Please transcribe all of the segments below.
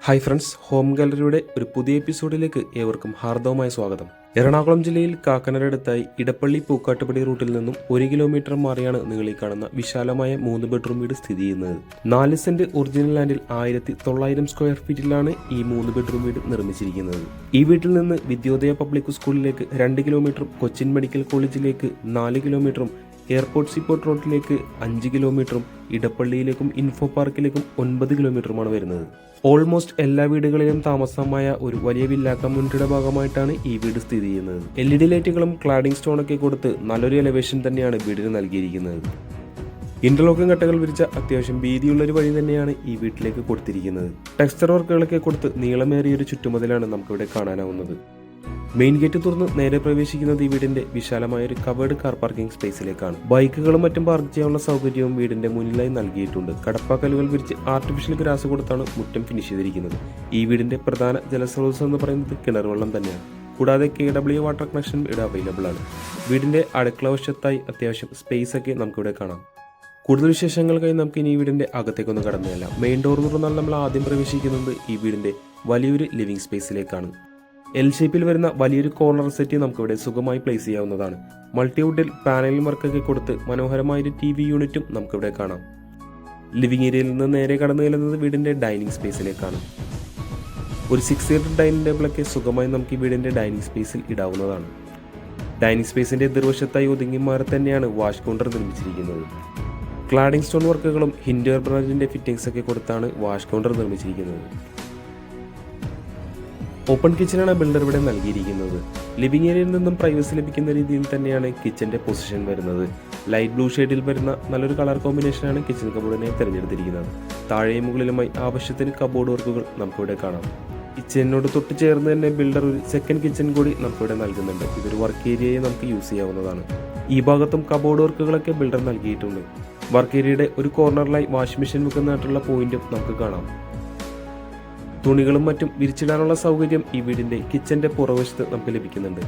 Hi friends, home ഗാലറിയുടെ ഒരു പുതിയ എപ്പിസോഡിലേക്ക് ഏവർക്കും ഹാർദവമായ സ്വാഗതം. എറണാകുളം ജില്ലയിൽ കാക്കനാടടുത്തായി ഇടപ്പള്ളി പൂക്കാട്ടുപടി റൂട്ടിൽ നിന്നും 1 കിലോമീറ്റർ മാറിയാണ് നിങ്ങൾ ഈ കാണുന്ന വിശാലമായ 3 ബെഡ്റൂം വീട് സ്ഥിതി ചെയ്യുന്നത്. 4 സെന്റ് ഒറിജിനൽ ലാൻഡിൽ 1900 സ്ക്വയർ ഫീറ്റിലാണ് ഈ 3 ബെഡ്റൂം വീട് നിർമ്മിച്ചിരിക്കുന്നത്. ഈ വീട്ടിൽ നിന്ന് വിദ്യോദയ പബ്ലിക് സ്കൂളിലേക്ക് 2 കിലോമീറ്ററും കൊച്ചിൻ മെഡിക്കൽ കോളേജിലേക്ക് 4 കിലോമീറ്ററും എയർപോർട്ട് സീപോർട്ട് റോഡിലേക്ക് 5 കിലോമീറ്ററും ഇടപ്പള്ളിയിലേക്കും ഇൻഫോ പാർക്കിലേക്കും 9 കിലോമീറ്ററുമാണ് വരുന്നത്. ഓൾമോസ്റ്റ് എല്ലാ വീടുകളിലും താമസമായ ഒരു വലിയ വില്ല കമ്മ്യൂണിറ്റിയുടെ ഭാഗമായിട്ടാണ് ഈ വീട് സ്ഥിതി ചെയ്യുന്നത്. LED ലൈറ്റുകളും ക്ലാഡിംഗ് സ്റ്റോണൊക്കെ കൊടുത്ത് നല്ലൊരു എലവേഷൻ തന്നെയാണ് വീടിന് നൽകിയിരിക്കുന്നത്. ഇന്റർലോക്കിംഗ് കട്ടകൾ വിരിച്ച അത്യാവശ്യം വീതിയുള്ളൊരു വഴി തന്നെയാണ് ഈ വീട്ടിലേക്ക് കൊടുത്തിരിക്കുന്നത്. ടെക്സ്ചർ വർക്കുകളൊക്കെ കൊടുത്ത് നീളമേറിയൊരു ചുറ്റുമതിലാണ് നമുക്കിവിടെ കാണാനാവുന്നത്. മെയിൻ ഗേറ്റ് തുറന്ന് നേരെ പ്രവേശിക്കുന്നത് ഈ വീടിന്റെ വിശാലമായ ഒരു കവേർഡ് കാർ പാർക്കിംഗ് സ്പേസിലേക്കാണ്. ബൈക്കുകളും മറ്റും പാർക്ക് ചെയ്യാനുള്ള സൗകര്യവും വീടിന്റെ മുന്നിലായി നൽകിയിട്ടുണ്ട്. കടപ്പാക്കലുകൾ വിരിച്ച് ആർട്ടിഫിഷ്യൽ ഗ്രാസ് കൊടുത്താണ് മുറ്റം ഫിനിഷ് ചെയ്തിരിക്കുന്നത്. ഈ വീടിന്റെ പ്രധാന ജലസ്രോതസ് എന്ന് പറയുന്നത് കിണർ വെള്ളം തന്നെയാണ്. കൂടാതെ KW വാട്ടർ കണക്ഷൻ ഇവിടെ അവൈലബിൾ ആണ്. വീടിന്റെ അടുക്കള വശത്തായി അത്യാവശ്യം സ്പേസ് ഒക്കെ നമുക്കിവിടെ കാണാം. കൂടുതൽ വിശേഷങ്ങൾക്കായി നമുക്ക് ഇനി ഈ വീടിന്റെ അകത്തേക്കൊന്ന് കടന്നുതരാം. മെയിൻ ഡോർ തുറന്നാൽ നമ്മൾ ആദ്യം പ്രവേശിക്കുന്നത് ഈ വീടിന്റെ വലിയൊരു ലിവിംഗ് സ്പേസിലേക്കാണ്. L ഷേപ്പിൽ വരുന്ന വലിയൊരു കോർണർ സെറ്റ് നമുക്കിവിടെ സുഖമായി പ്ലേസ് ചെയ്യാവുന്നതാണ്. മൾട്ടിവുഡിൽ പാനൽ വർക്കൊക്കെ കൊടുത്ത് മനോഹരമായൊരു TV യൂണിറ്റും നമുക്കിവിടെ കാണാം. ലിവിംഗ് ഏരിയയിൽ നിന്ന് നേരെ കടന്നു ചെല്ലുന്നത് വീടിന്റെ ഡൈനിങ് സ്പേസിലേക്കാണ്. ഒരു 6 സീറ്റർ ഡൈനിങ് ടേബിളൊക്കെ സുഖമായി നമുക്ക് ഈ വീടിന്റെ ഡൈനിങ് സ്പേസിൽ ഇടാവുന്നതാണ്. ഡൈനിങ് സ്പേസിന്റെ എതിർവശത്തായി ഒതുങ്ങി മാറി തന്നെയാണ് വാഷ് കൗണ്ടർ നിർമ്മിച്ചിരിക്കുന്നത്. ക്ലാഡിംഗ് സ്റ്റോൺ വർക്കുകളും ഹിൻഡർ ബ്രാൻഡിന്റെ ഫിറ്റിംഗ്സ് ഒക്കെ കൊടുത്താണ് വാഷ് കൗണ്ടർ നിർമ്മിച്ചിരിക്കുന്നത്. ഓപ്പൺ കിച്ചനാണ് ബിൽഡർ ഇവിടെ നൽകിയിരിക്കുന്നത്. ലിവിംഗ് ഏരിയയിൽ നിന്നും പ്രൈവസി ലഭിക്കുന്ന രീതിയിൽ തന്നെയാണ് കിച്ചന്റെ പൊസിഷൻ വരുന്നത്. ലൈറ്റ് ബ്ലൂ ഷെയ്ഡിൽ വരുന്ന നല്ലൊരു കളർ കോമ്പിനേഷനാണ് കിച്ചൺ കബോർഡിനെ തിരഞ്ഞെടുത്തിരിക്കുന്നത്. താഴെയും മുകളിലുമായി ആവശ്യത്തിന് കബോർഡ് വർക്കുകൾ നമുക്കിവിടെ കാണാം. കിച്ചനോട് തൊട്ട് ചേർന്ന് തന്നെ ബിൽഡർ ഒരു സെക്കൻഡ് കിച്ചൺ കൂടി നമുക്കിവിടെ നൽകുന്നുണ്ട്. ഇതൊരു വർക്ക് ഏരിയയെ നമുക്ക് യൂസ് ചെയ്യാവുന്നതാണ്. ഈ ഭാഗത്തും കബോർഡ് വർക്കുകളൊക്കെ ബിൽഡർ നൽകിയിട്ടുണ്ട്. വർക്ക് ഏരിയയുടെ ഒരു കോർണറിലായി വാഷിംഗ് മെഷീൻ വെക്കുന്നതായിട്ടുള്ള പോയിന്റും നമുക്ക് കാണാം. തുണികളും മറ്റും വിരിച്ചിടാനുള്ള സൗകര്യം ഈ വീടിന്റെ കിച്ചന്റെ പുറവശത്ത് നമുക്ക് ലഭിക്കുന്നുണ്ട്.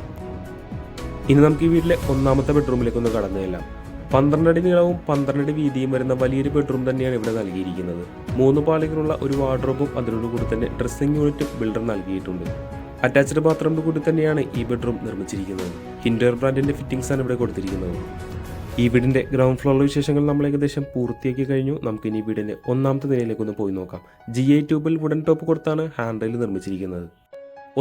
ഇനി നമുക്ക് ഈ വീട്ടിലെ ഒന്നാമത്തെ ബെഡ്റൂമിലേക്ക് ഒന്ന് കടന്നു ചെല്ലാം. 12 അടി നീളവും 12 അടി വീതിയും വരുന്ന വലിയൊരു ബെഡ്റൂം തന്നെയാണ് ഇവിടെ നൽകിയിരിക്കുന്നത്. 3 പാളികളുള്ള ഒരു വാർഡ്രോബും അതിനോടുകൂടി തന്നെ ഡ്രസ്സിംഗ് യൂണിറ്റും ബിൽഡർ നൽകിയിട്ടുണ്ട്. അറ്റാച്ച്ഡ് ബാത്റൂമിന്റെ കൂടി തന്നെയാണ് ഈ ബെഡ്റൂം നിർമ്മിച്ചിരിക്കുന്നത്. ഹിൻഡർ ബ്രാൻഡിന്റെ ഫിറ്റിംഗ്സ് ആണ് ഇവിടെ കൊടുത്തിരിക്കുന്നത്. ഈ വീടിന്റെ ഗ്രൗണ്ട് ഫ്ലോറിലെ വിശേഷങ്ങൾ നമ്മൾ ഏകദേശം പൂർത്തിയാക്കി കഴിഞ്ഞു. നമുക്ക് ഇനി വീടിന്റെ ഒന്നാമത്തെ നിലയിലേക്ക് ഒന്ന് പോയി നോക്കാം. GI ട്യൂബിൽ വുഡൻ ടോപ്പ് കൊടുത്താണ് ഹാൻഡ് റെയിൽ നിർമ്മിച്ചിരിക്കുന്നത്.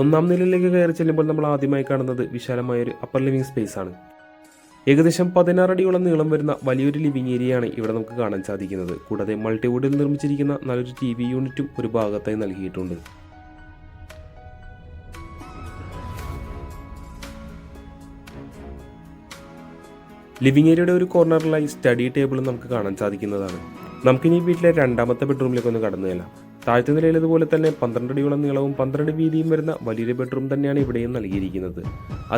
ഒന്നാം നിലയിലേക്ക് കയറി ചെല്ലുമ്പോൾ നമ്മൾ ആദ്യമായി കാണുന്നത് വിശാലമായ ഒരു അപ്പർ ലിവിംഗ് സ്പേസ് ആണ്. ഏകദേശം 16 അടിയോളം നീളം വരുന്ന വലിയൊരു ലിവിംഗ് ഏരിയയാണ് ഇവിടെ നമുക്ക് കാണാൻ സാധിക്കുന്നത്. കൂടാതെ മൾട്ടിവുഡിൽ നിർമ്മിച്ചിരിക്കുന്ന നല്ലൊരു TV യൂണിറ്റും ഒരു ഭാഗത്തായി നൽകിയിട്ടുണ്ട്. ലിവിംഗ് ഏരിയയുടെ ഒരു കോർണറിലായി സ്റ്റഡി ടേബിളും നമുക്ക് കാണാൻ സാധിക്കുന്നതാണ്. നമുക്കിനി വീട്ടിലെ രണ്ടാമത്തെ ബെഡ്റൂമിലേക്ക് ഒന്ന് കടന്നു ചെല്ലാം. താഴത്തെ നിലയിലതുപോലെ തന്നെ 12 അടിയോളം നീളവും 12 വീതിയും വരുന്ന വലിയൊരു ബെഡ്റൂം തന്നെയാണ് ഇവിടെയും നൽകിയിരിക്കുന്നത്.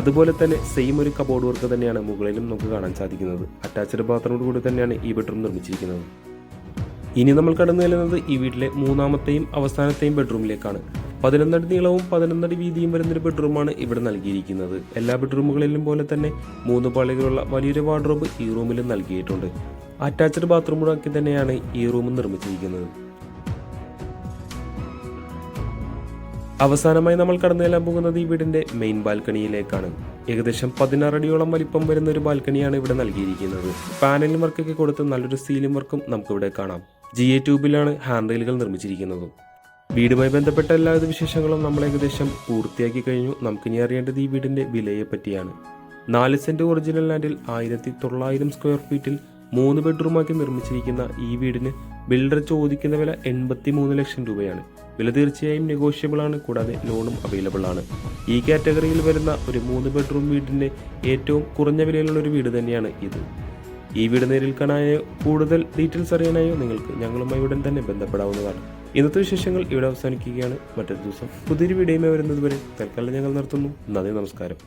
അതുപോലെ തന്നെ സെയിം ഒരു കബോർഡ് വർക്ക് തന്നെയാണ് മുകളിലും നമുക്ക് കാണാൻ സാധിക്കുന്നത്. അറ്റാച്ച്ഡ് ബാത്റൂമോട് കൂടി തന്നെയാണ് ഈ ബെഡ്റൂം നിർമ്മിച്ചിരിക്കുന്നത്. ഇനി നമ്മൾ കടന്നു ചെല്ലുന്നത് ഈ വീട്ടിലെ മൂന്നാമത്തെയും അവസാനത്തെയും ബെഡ്റൂമിലേക്കാണ്. 11 അടി നീളവും 11 അടി വീതിയും വരുന്നൊരു ബെഡ്റൂമാണ് ഇവിടെ നൽകിയിരിക്കുന്നത്. എല്ലാ ബെഡ്റൂമുകളിലും പോലെ തന്നെ 3 പാളികളുള്ള വലിയൊരു വാർഡ്രോബ് ഈ റൂമിലും നൽകിയിട്ടുണ്ട്. അറ്റാച്ച്ഡ് ബാത്റൂമുകളൊക്കെ തന്നെയാണ് ഈ റൂം നിർമ്മിച്ചിരിക്കുന്നത്. അവസാനമായി നമ്മൾ കടന്നു ചെല്ലാൻ പോകുന്നത് ഈ വീടിന്റെ മെയിൻ ബാൽക്കണിയിലേക്കാണ്. ഏകദേശം 16 അടിയോളം വലിപ്പം വരുന്ന ഒരു ബാൽക്കണിയാണ് ഇവിടെ നൽകിയിരിക്കുന്നത്. പാനൽ വർക്കൊക്കെ കൊടുത്ത് നല്ലൊരു സീലിംഗ് വർക്കും നമുക്കിവിടെ കാണാം. GI ട്യൂബിലാണ് hand റെയിലുകൾ നിർമ്മിച്ചിരിക്കുന്നതും. വീടുമായി ബന്ധപ്പെട്ട എല്ലാവിധ വിശേഷങ്ങളും നമ്മൾ ഏകദേശം പൂർത്തിയാക്കി കഴിഞ്ഞു. നമുക്കിനി അറിയേണ്ടത് ഈ വീടിന്റെ വിലയെ പറ്റിയാണ്. 4 സെന്റ് ഒറിജിനൽ ലാൻഡിൽ 1900 സ്ക്വയർ ഫീറ്റിൽ 3 ബെഡ്റൂമാക്കി നിർമ്മിച്ചിരിക്കുന്ന ഈ വീടിന് ബിൽഡർ ചോദിക്കുന്ന വില 83 ലക്ഷം രൂപയാണ്. വില തീർച്ചയായും നെഗോഷ്യബിൾ ആണ്. കൂടാതെ ലോണും അവൈലബിൾ ആണ്. ഈ കാറ്റഗറിയിൽ വരുന്ന ഒരു 3 ബെഡ്റൂം വീടിന്റെ ഏറ്റവും കുറഞ്ഞ വിലയിലുള്ള ഒരു വീട് തന്നെയാണ് ഇത്. ഈ വീട് നേരിൽ കാണാനായോ കൂടുതൽ ഡീറ്റെയിൽസ് അറിയാനായോ നിങ്ങൾക്ക് ഞങ്ങളുമായി ഉടൻ തന്നെ ബന്ധപ്പെടാവുന്നതാണ്. ഇന്നത്തെ വിശേഷങ്ങൾ ഇവിടെ അവസാനിക്കുകയാണ്. മറ്റൊരു ദിവസം പുതിയൊരു വീഡിയോയുമായി വരുന്നത് വരെ തൽക്കാലം ഞങ്ങൾ നിർത്തുന്നു. നന്ദി, നമസ്കാരം.